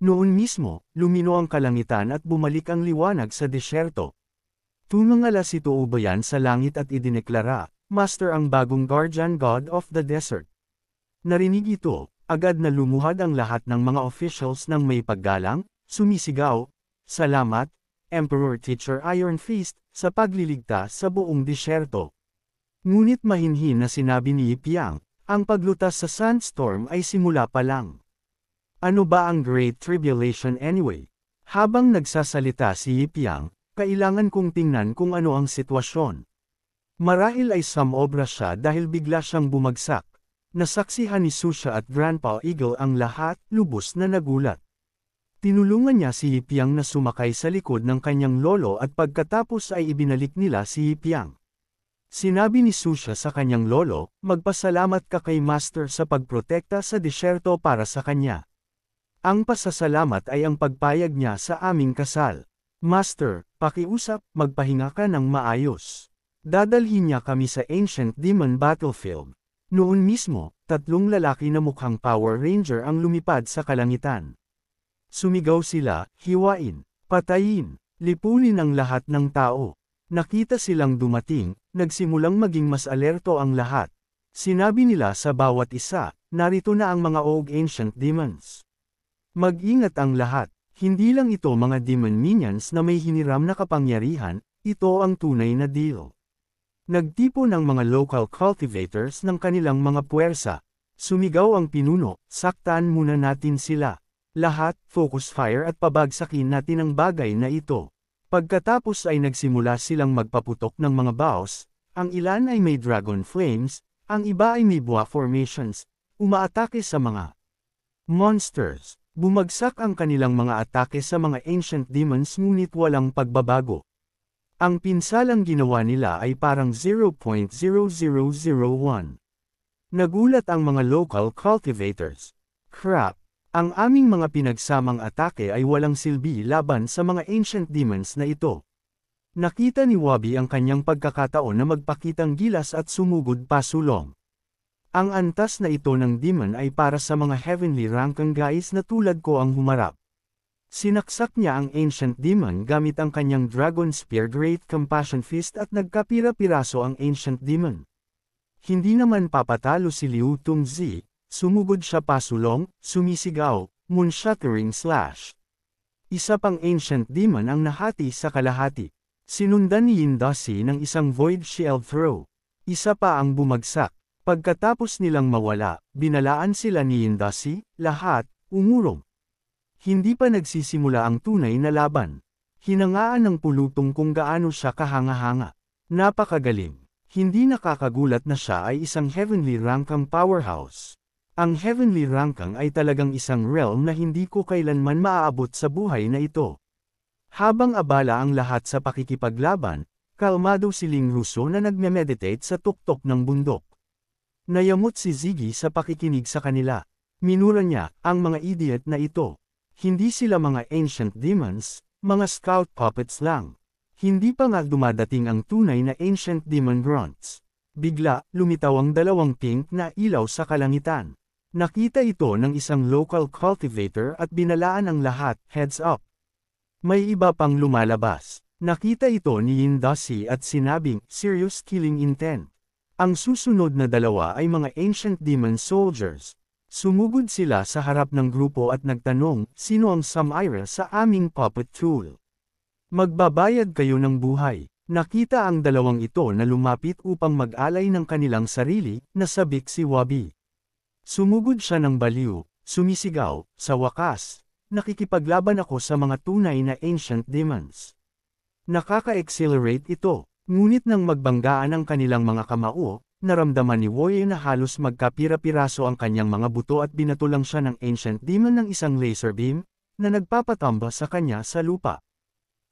Noon mismo, lumino ang kalangitan at bumalik ang liwanag sa disyerto. Tumangala si Tuubayan sa langit at idineklara, Master ang bagong guardian god of the desert. Narinig ito, agad na lumuhad ang lahat ng mga officials ng may paggalang, sumisigaw, Salamat, Emperor Teacher Iron Fist, sa pagliligtas sa buong disyerto. Ngunit mahinhin na sinabi ni Yipiang, ang paglutas sa sandstorm ay simula pa lang. Ano ba ang Great Tribulation anyway? Habang nagsasalita si Yipiang, kailangan kong tingnan kung ano ang sitwasyon. Marahil ay sumobra siya dahil bigla siyang bumagsak. Nasaksihan ni Susha at Grandpa Eagle ang lahat, lubos na nagulat. Tinulungan niya si Yipiang na sumakay sa likod ng kanyang lolo at pagkatapos ay ibinalik nila si Yipiang. Sinabi ni Susha sa kanyang lolo, magpasalamat ka kay Master sa pagprotekta sa disyerto para sa kanya. Ang pasasalamat ay ang pagpayag niya sa aming kasal. Master, pakiusap, magpahinga ka ng maayos. Dadalhin niya kami sa Ancient Demon Battlefield. Noon mismo, 3 lalaki na mukhang Power Ranger ang lumipad sa kalangitan. Sumigaw sila, hiwain, patayin, lipulin ang lahat ng tao. Nakita silang dumating, nagsimulang maging mas alerto ang lahat. Sinabi nila sa bawat isa, narito na ang mga Og Ancient Demons. Mag-ingat ang lahat, hindi lang ito mga demon minions na may hiniram na kapangyarihan, ito ang tunay na deal. Nagtipo ng mga local cultivators ng kanilang mga puwersa. Sumigaw ang pinuno, saktan muna natin sila. Lahat, focus fire at pabagsakin natin ang bagay na ito. Pagkatapos ay nagsimula silang magpaputok ng mga bows, ang ilan ay may dragon flames, ang iba ay may buwa formations, umaatake sa mga monsters. Bumagsak ang kanilang mga atake sa mga ancient demons ngunit walang pagbabago. Ang pinsalang ginawa nila ay parang 0.0001. Nagulat ang mga local cultivators. Crap! Ang aming mga pinagsamang atake ay walang silbi laban sa mga ancient demons na ito. Nakita ni Wabi ang kanyang pagkakataon na magpakitang gilas at sumugod pasulong. Ang antas na ito ng demon ay para sa mga heavenly rankang guys na tulad ko ang humarap. Sinaksak niya ang ancient demon gamit ang kanyang dragon spear Great Compassion Fist at nagkapira-piraso ang ancient demon. Hindi naman papatalo si Liu Tongzi, sumugod siya pasulong, sumisigaw, moon-shattering slash. Isa pang ancient demon ang nahati sa kalahati. Sinundan ni Yindasi ng isang void shield throw. Isa pa ang bumagsak. Pagkatapos nilang mawala, binalaan sila ni Yindasi, lahat, umurong. Hindi pa nagsisimula ang tunay na laban. Hinangaan ng pulutong kung gaano siya kahanga-hanga. Napakagaling. Hindi nakakagulat na siya ay isang heavenly rankang powerhouse. Ang heavenly rankang ay talagang isang realm na hindi ko kailanman maaabot sa buhay na ito. Habang abala ang lahat sa pakikipaglaban, kalmado si Ling Russo na nagme-meditate sa tuktok ng bundok. Nayamot si Ziggy sa pakikinig sa kanila. Minura niya, ang mga idiot na ito. Hindi sila mga ancient demons, mga scout puppets lang. Hindi pa nga dumadating ang tunay na ancient demon grunts. Bigla, lumitaw ang 2 pink na ilaw sa kalangitan. Nakita ito ng isang local cultivator at binalaan ang lahat, heads up. May iba pang lumalabas. Nakita ito ni Yindasi at sinabing, serious killing intent. Ang susunod na 2 ay mga ancient demon soldiers. Sumugod sila sa harap ng grupo at nagtanong, sino ang Samira sa aming puppet tool? Magbabayad kayo ng buhay. Nakita ang 2 ito na lumapit upang mag-alay ng kanilang sarili, nasabik si Wabi. Sumugod siya ng baliw, sumisigaw, sa wakas, nakikipaglaban ako sa mga tunay na ancient demons. Nakaka-accelerate ito. Ngunit nang magbanggaan ang kanilang mga kamao, naramdaman ni Woye na halos magkapira-piraso ang kanyang mga buto at binatulang siya ng ancient demon ng isang laser beam, na nagpapatamba sa kanya sa lupa.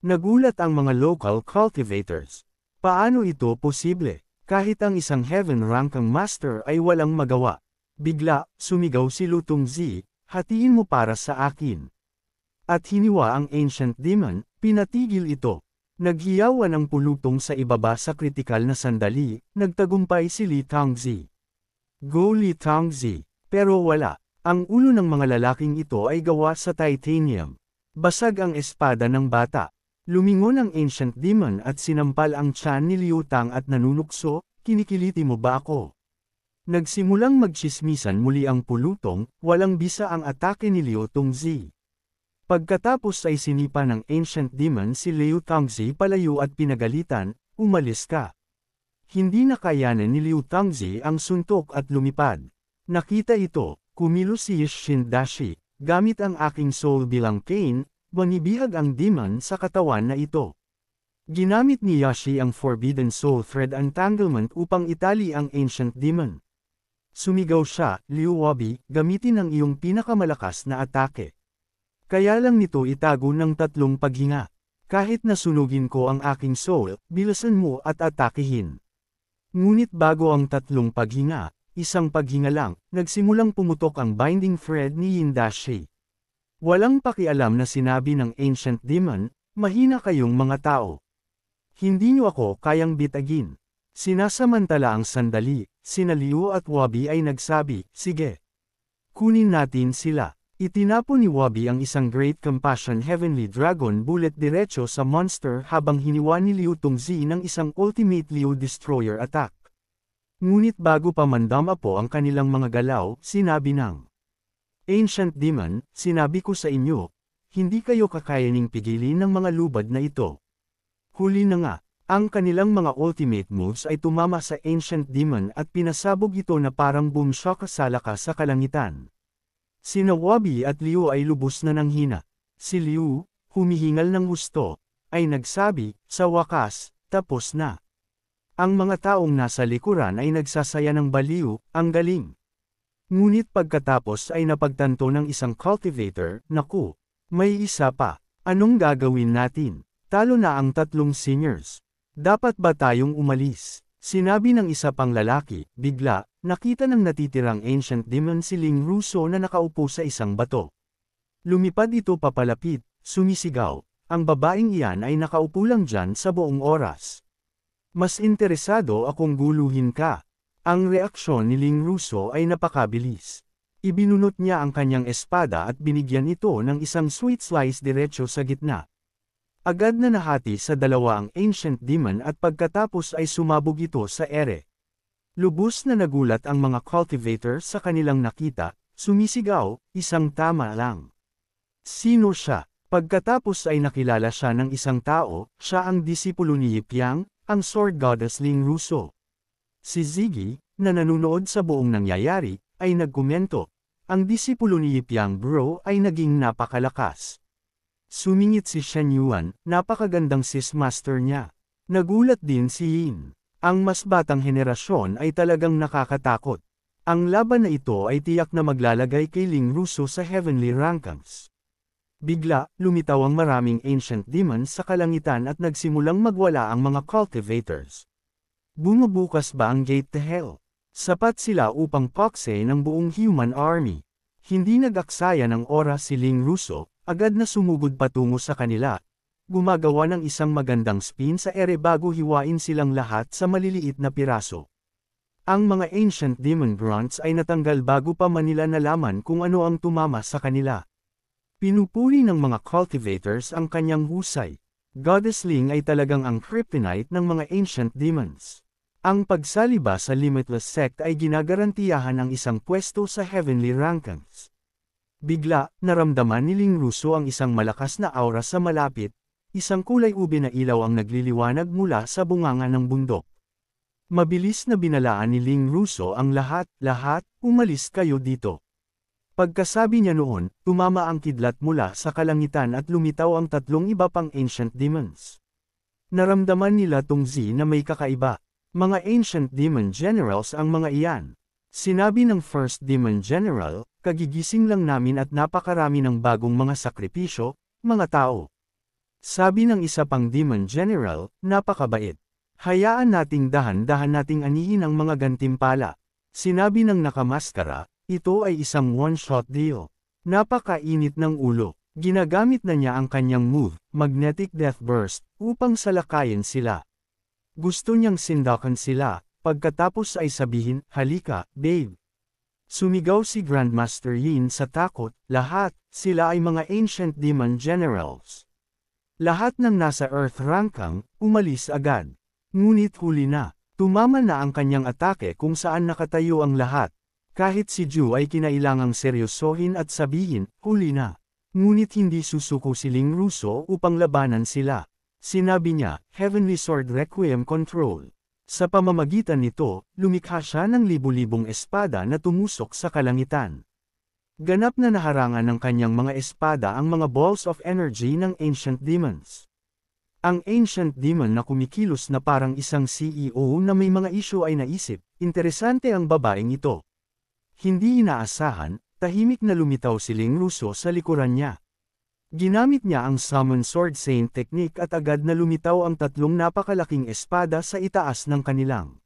Nagulat ang mga local cultivators. Paano ito posible? Kahit ang isang heaven-rankang master ay walang magawa. Bigla, sumigaw si Lu Tongzi, hatiin mo para sa akin. At hiniwa ang ancient demon, pinatigil ito. Naghiyawan ang pulutong sa ibaba sa kritikal na sandali, nagtagumpay si Li Tongzi. Go Li Tongzi! Pero wala. Ang ulo ng mga lalaking ito ay gawa sa titanium. Basag ang espada ng bata. Lumingon ang ancient demon at sinampal ang tiyan ni Liu Tang at nanunukso, kinikiliti mo ba ako? Nagsimulang magtsismisan muli ang pulutong, walang bisa ang atake ni Liu Tongzi. Pagkatapos ay sinipa ng ancient demon si Liu Tongzi palayo at pinagalitan, umalis ka. Hindi nakayanan ni Liu Tongzi ang suntok at lumipad. Nakita ito, kumilos si Shindashi, gamit ang aking soul bilang cane, manibihag ang demon sa katawan na ito. Ginamit ni Yashi ang Forbidden Soul Thread Entanglement upang itali ang ancient demon. Sumigaw siya, Liu Wabi, gamitin ang iyong pinakamalakas na atake. Kaya lang nito itago ng 3 paghinga. Kahit nasunugin ko ang aking soul, bilisan mo at atakihin. Ngunit bago ang 3 paghinga, 1 paghinga lang, nagsimulang pumutok ang binding thread ni Shindashi. Walang pakialam na sinabi ng ancient demon, mahina kayong mga tao. Hindi niyo ako kayang bitagin. Sinasamantala ang sandali, sina Liu at Wabi ay nagsabi, sige. Kunin natin sila. Itinapon ni Wabi ang isang Great Compassion Heavenly Dragon Bullet diretso sa monster habang hiniwa ni Liu Tongzi ng isang Ultimate Liu Destroyer attack. Ngunit bago pa mandama po ang kanilang mga galaw, sinabi ng Ancient Demon, sinabi ko sa inyo, hindi kayo kakayaning pigilin ng mga lubad na ito. Huli na nga, ang kanilang mga ultimate moves ay tumama sa Ancient Demon at pinasabog ito na parang bumshock sa lakas sa kalangitan. Sina Wabi at Liu ay lubos na nanghina. Si Liu, humihingal ng gusto, ay nagsabi, sa wakas, tapos na. Ang mga taong nasa likuran ay nagsasaya ng baliw, ang galing. Ngunit pagkatapos ay napagtanto ng isang cultivator, naku, may isa pa, anong gagawin natin? Talo na ang 3 seniors. Dapat ba tayong umalis? Sinabi ng isa pang lalaki, bigla, nakita ng natitirang ancient demon si Ling Russo na nakaupo sa isang bato. Lumipad ito papalapit, sumisigaw, ang babaeng iyan ay nakaupo lang dyan sa buong oras. Mas interesado akong guluhin ka. Ang reaksyon ni Ling Russo ay napakabilis. Ibinunot niya ang kanyang espada at binigyan ito ng isang sweet slice diretso sa gitna. Agad na nahati sa 2 ang ancient demon at pagkatapos ay sumabog ito sa ere. Lubos na nagulat ang mga cultivator sa kanilang nakita, sumisigaw, isang tama lang. Sino siya? Pagkatapos ay nakilala siya ng isang tao, siya ang disipulo ni Yipyang, ang sword goddess Ling Russo. Si Ziggy, na nanunood sa buong nangyayari, ay nagkomento, ang disipulo ni Yipyang bro ay naging napakalakas. Sumingit si Shen Yuan, napakagandang sis master niya. Nagulat din si Yin. Ang mas batang henerasyon ay talagang nakakatakot. Ang laban na ito ay tiyak na maglalagay kay Ling Russo sa heavenly rankings. Bigla, lumitaw ang maraming ancient demons sa kalangitan at nagsimulang magwala ang mga cultivators. Bumubukas ba ang gate to hell? Sapat sila upang pakse ng buong human army. Hindi nag-aksaya ng oras si Ling Russo, agad na sumugod patungo sa kanila. Gumagawa ng isang magandang spin sa ere bago hiwain silang lahat sa maliliit na piraso. Ang mga ancient demon grunts ay natanggal bago pa man nila nalaman kung ano ang tumama sa kanila. Pinupuri ng mga cultivators ang kanyang husay. Goddess Ling ay talagang ang kryptonite ng mga ancient demons. Ang pagsali ba sa Limitless Sect ay ginagarantiyahan ang isang pwesto sa heavenly rankings. Bigla, naramdaman ni Ling Russo ang isang malakas na aura sa malapit, isang kulay ube na ilaw ang nagliliwanag mula sa bunganga ng bundok. Mabilis na binalaan ni Ling Russo ang lahat, umalis kayo dito. Pagkasabi niya noon, tumama ang kidlat mula sa kalangitan at lumitaw ang 3 iba pang ancient demons. Naramdaman nila Tongzi na may kakaiba. Mga ancient demon generals ang mga iyan. Sinabi ng First Demon General, kagigising lang namin at napakarami ng bagong mga sakripisyo, mga tao. Sabi ng isa pang Demon General, napakabait. Hayaan nating dahan-dahan nating anihin ang mga gantimpala. Sinabi ng nakamaskara, ito ay isang one-shot deal. Napakainit ng ulo. Ginagamit na niya ang kanyang move, Magnetic Death Burst, upang salakayin sila. Gusto niyang sindakan sila. Pagkatapos ay sabihin, halika, babe. Sumigaw si Grandmaster Yin sa takot, lahat, sila ay mga Ancient Demon Generals. Lahat ng nasa Earth Rangkang, umalis agad. Ngunit huli na, tumama na ang kanyang atake kung saan nakatayo ang lahat. Kahit si Ju ay kinailangang seryosohin at sabihin, huli na. Ngunit hindi susuko si Ling Russo upang labanan sila. Sinabi niya, Heavenly Sword Requiem Control. Sa pamamagitan nito, lumikha siya ng libu-libong espada na tumusok sa kalangitan. Ganap na naharangan ng kanyang mga espada ang mga balls of energy ng Ancient Demons. Ang Ancient Demon na kumikilos na parang isang CEO na may mga isyu ay naisip, interesante ang babaeng ito. Hindi inaasahan, tahimik na lumitaw si Ling Russo sa likuran niya. Ginamit niya ang Summon Sword Saint technique at agad na lumitaw ang tatlong napakalaking espada sa itaas ng kanilang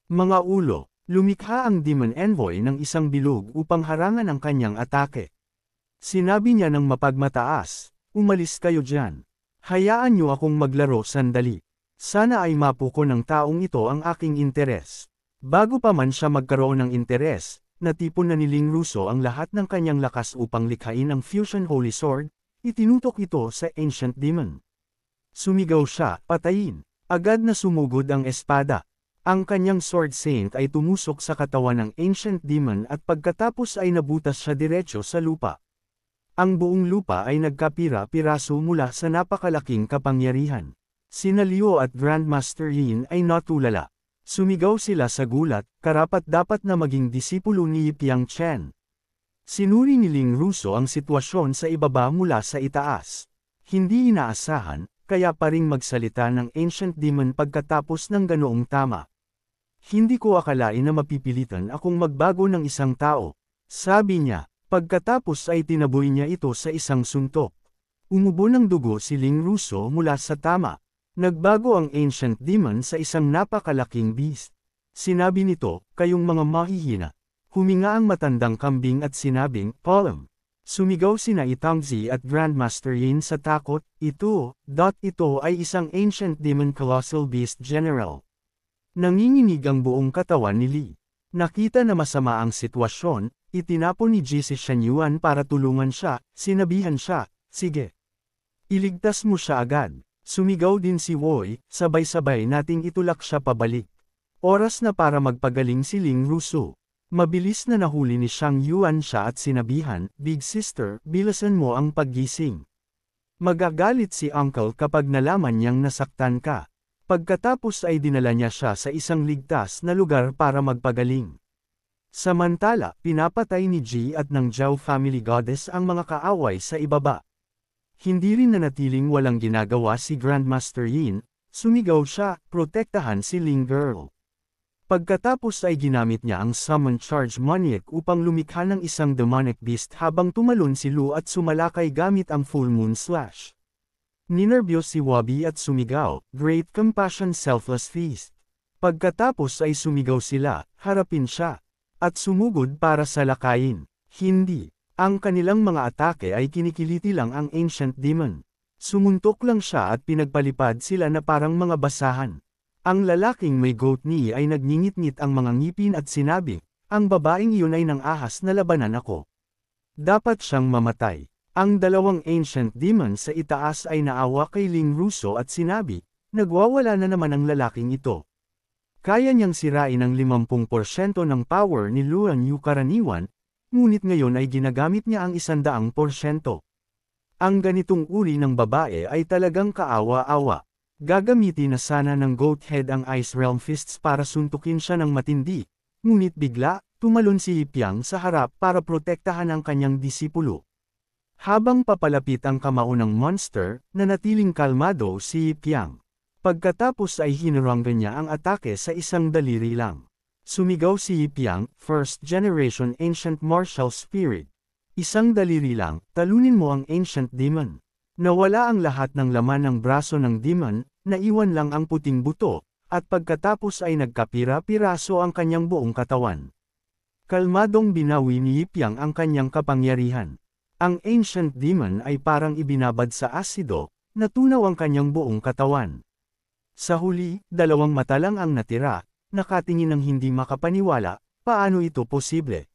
mga ulo. Lumikha ang Demon Envoy ng isang bilog upang harangan ang kanyang atake. Sinabi niya ng mapagmataas, umalis kayo dyan. Hayaan niyo akong maglaro sandali. Sana ay mapuko ng taong ito ang aking interes. Bago pa man siya magkaroon ng interes, natipon na ni Ling Russo ang lahat ng kanyang lakas upang likhain ang Fusion Holy Sword. Itinutok ito sa Ancient Demon. Sumigaw siya, patayin. Agad na sumugod ang espada. Ang kanyang Sword Saint ay tumusok sa katawan ng Ancient Demon at pagkatapos ay nabutas siya diretso sa lupa. Ang buong lupa ay nagkapira-piraso mula sa napakalaking kapangyarihan. Sina Liu at Grandmaster Yin ay natulala. Sumigaw sila sa gulat, karapat-dapat na maging disipulo ni Piang Chen. Sinuri ni Ling Russo ang sitwasyon sa ibaba mula sa itaas. Hindi inaasahan, kaya pa ring magsalita ng Ancient Demon pagkatapos ng ganoong tama. Hindi ko akalain na mapipilitan akong magbago ng isang tao. Sabi niya, pagkatapos ay tinaboy niya ito sa isang suntok. Umubo ng dugo si Ling Russo mula sa tama. Nagbago ang Ancient Demon sa isang napakalaking beast. Sinabi nito, kayong mga mahihina. Huminga ang matandang kambing at sinabing, Palm. Sumigaw sina Itangzi at Grandmaster Yin sa takot, ito ay isang Ancient Demon Colossal Beast General. Nanginginig ang buong katawan ni Li. Nakita na masama ang sitwasyon, itinapon ni Ji si Shen Yuan para tulungan siya, sinabihan siya, sige. Iligtas mo siya agad. Sumigaw din si Woi, sabay-sabay nating itulak siya pabalik. Oras na para magpagaling si Ling Russo. Mabilis na nahuli ni Shang Yuan siya at sinabihan, Big Sister, bilisan mo ang paggising. Magagalit si Uncle kapag nalaman niyang nasaktan ka. Pagkatapos ay dinala niya siya sa isang ligtas na lugar para magpagaling. Samantala, pinapatay ni Ji at ng Zhao family goddess ang mga kaaway sa ibaba. Hindi rin nanatiling walang ginagawa si Grandmaster Yin, sumigaw siya, protektahan si Ling Girl. Pagkatapos ay ginamit niya ang Summon Charge Maniac upang lumikha ng isang demonic beast habang tumalon si Lu at sumalakay gamit ang Full Moon Slash. Ninerbiyos si Wabi at sumigaw, Great Compassion Selfless Feast. Pagkatapos ay sumigaw sila, harapin siya, at sumugod para salakayin. Hindi. Ang kanilang mga atake ay kinikiliti lang ang Ancient Demon. Sumuntok lang siya at pinagpalipad sila na parang mga basahan. Ang lalaking may goat knee ay nagngingit-ngit ang mga ngipin at sinabi, ang babaeng iyon ay nang ahas na labanan ako. Dapat siyang mamatay. Ang dalawang Ancient Demons sa itaas ay naawa kay Ling Russo at sinabi, nagwawala na naman ang lalaking ito. Kaya niyang sirain ang 50% ng power ni Luan Yu karaniwan, ngunit ngayon ay ginagamit niya ang 100%. Ang ganitong uri ng babae ay talagang kaawa-awa. Gagamitin na sana ng Goat Head ang Ice Realm Fists para suntukin siya ng matindi, ngunit bigla, tumalon si Piang sa harap para protektahan ang kanyang disipulo. Habang papalapit ang kamao ng monster, nanatiling kalmado si Piang. Pagkatapos ay hinaranggan niya ang atake sa isang daliri lang. Sumigaw si Piang, First Generation Ancient Martial Spirit. Isang daliri lang, talunin mo ang Ancient Demon. Nawala ang lahat ng laman ng braso ng demon, naiwan lang ang puting buto, at pagkatapos ay nagkapira-piraso ang kanyang buong katawan. Kalmadong binawi ni Piang ang kanyang kapangyarihan. Ang Ancient Demon ay parang ibinabad sa asido, natunaw ang kanyang buong katawan. Sa huli, 2 mata lang ang natira, nakatingin ng hindi makapaniwala, paano ito posible?